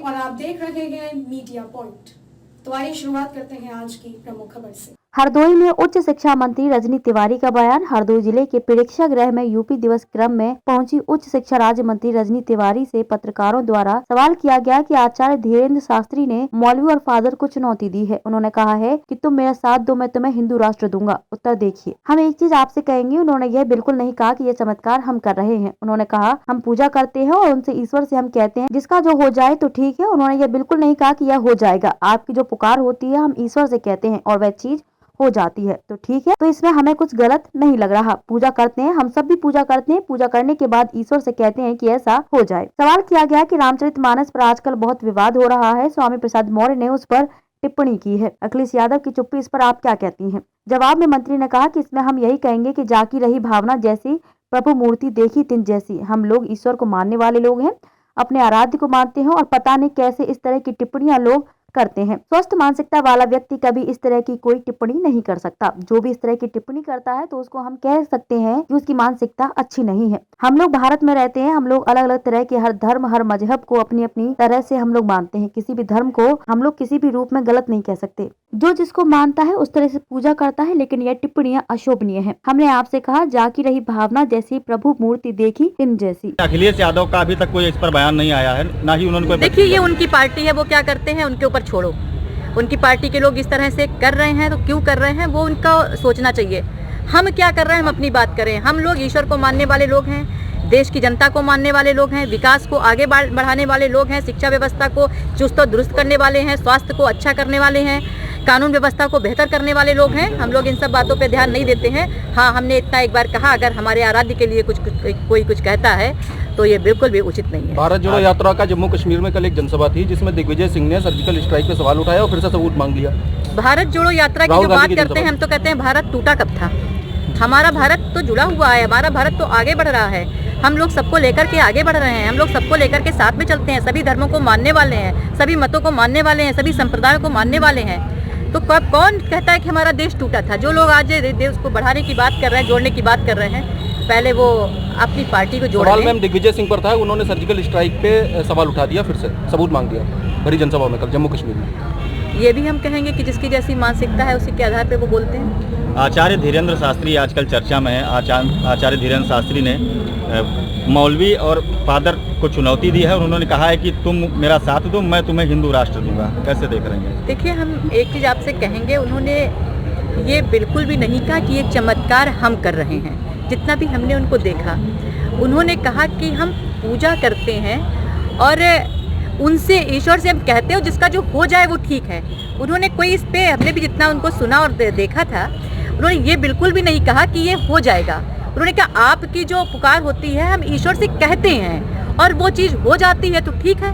और आप देख रहे हैं मीडिया पॉइंट। तो आइए शुरुआत करते हैं आज की प्रमुख खबर से। हरदोई में उच्च शिक्षा मंत्री रजनी तिवारी का बयान। हरदोई जिले के प्रेक्षागृह में यूपी दिवस क्रम में पहुंची उच्च शिक्षा राज्य मंत्री रजनी तिवारी से पत्रकारों द्वारा सवाल किया गया कि आचार्य धीरेन्द्र शास्त्री ने मौलवी और फादर को चुनौती दी है। उन्होंने कहा है कि तुम मेरा साथ दो, मैं तुम्हें हिंदू राष्ट्र दूंगा। उत्तर देखिए, हम एक चीज आपसे कहेंगे। उन्होंने यह बिल्कुल नहीं कहा कि यह चमत्कार हम कर रहे हैं। उन्होंने कहा हम पूजा करते हैं और उनसे ईश्वर से हम कहते हैं जिसका जो हो जाए तो ठीक है। उन्होंने यह बिल्कुल नहीं कहा कि यह हो जाएगा। आपकी जो पुकार होती है हम ईश्वर से कहते हैं और वह चीज हो जाती है तो ठीक है। तो इसमें हमें कुछ गलत नहीं लग रहा। पूजा करते हैं, हम सब भी पूजा करते हैं। पूजा करने के बाद ईश्वर से कहते हैं कि ऐसा हो जाए। सवाल किया गया कि रामचरितमानस पर आजकल बहुत विवाद हो रहा है। स्वामी प्रसाद मौर्य ने उस पर टिप्पणी की है। अखिलेश यादव की चुप्पी, इस पर आप क्या कहती हैं? जवाब में मंत्री ने कहा कि इसमें हम यही कहेंगे कि जाकी रही भावना जैसी, प्रभु मूर्ति देखी तिन जैसी। हम लोग ईश्वर को मानने वाले लोग हैं, अपने आराध्य को मानते हैं और पता नहीं कैसे इस तरह की टिप्पणियां लोग करते हैं। स्वस्थ मानसिकता वाला व्यक्ति कभी इस तरह की कोई टिप्पणी नहीं कर सकता। जो भी इस तरह की टिप्पणी करता है तो उसको हम कह सकते हैं कि उसकी मानसिकता अच्छी नहीं है। हम लोग भारत में रहते हैं, हम लोग अलग अलग तरह के हर धर्म हर मजहब को अपनी अपनी तरह से हम लोग मानते हैं। किसी भी धर्म को हम लोग किसी भी रूप में गलत नहीं कह सकते। जो जिसको मानता है उस तरह से पूजा करता है, लेकिन यह टिप्पणियां अशोभनीय है। हमने आपसे कहा जाकी रही भावना जैसी, प्रभु मूर्ति देखी तिन जैसी। अखिलेश यादव का अभी तक कोई इस पर बयान नहीं आया है, ना ही उन्होंने कोई। देखिए, ये उनकी पार्टी है, वो क्या करते हैं उनके ऊपर छोड़ो। उनकी पार्टी के लोग इस तरह से कर रहे हैं तो क्यों कर रहे हैं वो उनका सोचना चाहिए। हम क्या कर रहे हैं, हम अपनी बात करें। हम लोग ईश्वर को मानने वाले लोग हैं, देश की जनता को मानने वाले लोग हैं, विकास को आगे बढ़ाने वाले लोग हैं, शिक्षा व्यवस्था को चुस्त और दुरुस्त करने वाले हैं, स्वास्थ्य को अच्छा करने वाले हैं, कानून व्यवस्था को बेहतर करने वाले लोग हैं। हम लोग इन सब बातों पे ध्यान नहीं देते हैं। हाँ, हमने इतना एक बार कहा, अगर हमारे आराध्य के लिए कोई कुछ कहता है तो ये बिल्कुल भी उचित नहीं है। भारत जोड़ो यात्रा का जम्मू कश्मीर में कल एक जनसभा थी जिसमें दिग्विजय सिंह ने सर्जिकल स्ट्राइक पे सवाल उठाया और फिर से सबूत मांग लिया। भारत जोड़ो यात्रा की जो बात करते हैं, हम तो कहते हैं भारत टूटा कब था। हमारा भारत तो जुड़ा हुआ है, हमारा भारत तो आगे बढ़ रहा है। हम लोग सबको लेकर के आगे बढ़ रहे हैं, हम लोग सबको लेकर के साथ में चलते हैं, सभी धर्मों को मानने वाले हैं, सभी मतों को मानने वाले हैं, सभी संप्रदायों को मानने वाले हैं। तो कब कौन कहता है कि हमारा देश टूटा था? जो लोग आज देश को बढ़ाने की बात कर रहे हैं, जोड़ने की बात कर रहे हैं, पहले वो अपनी पार्टी को जोड़। सवाल मैम दिग्विजय सिंह पर था, उन्होंने सर्जिकल स्ट्राइक पे सवाल उठा दिया, फिर से सबूत मांग दिया भरी जनसभा में कल जम्मू कश्मीर में। ये भी हम कहेंगे कि जिसकी जैसी मानसिकता है उसी के आधार पे वो बोलते हैं। आचार्य धीरेन्द्र शास्त्री आजकल चर्चा में है। आचार्य धीरेन्द्र शास्त्री ने मौलवी और फादर को चुनौती दी है और उन्होंने कहा है कि तुम मेरा साथ दो, मैं तुम्हें हिंदू राष्ट्र दूंगा। कैसे देख रहे हैं? देखिए, हम एक चीज़ आपसे कहेंगे, उन्होंने ये बिल्कुल भी नहीं कहा कि ये चमत्कार हम कर रहे हैं। जितना भी हमने उनको देखा, उन्होंने कहा कि हम पूजा करते हैं और उनसे ईश्वर से हम कहते हो जिसका जो हो जाए वो ठीक है। उन्होंने कोई इस पे, हमने भी जितना उनको सुना और देखा था, उन्होंने ये बिल्कुल भी नहीं कहा कि ये हो जाएगा। उन्होंने कहा आपकी जो पुकार होती है हम ईश्वर से कहते हैं और वो चीज़ हो जाती है तो ठीक है।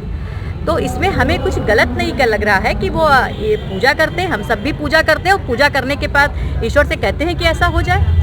तो इसमें हमें कुछ गलत नहीं कर लग रहा है कि वो ये पूजा करते हैं, हम सब भी पूजा करते हैं और पूजा करने के बाद ईश्वर से कहते हैं कि ऐसा हो जाए।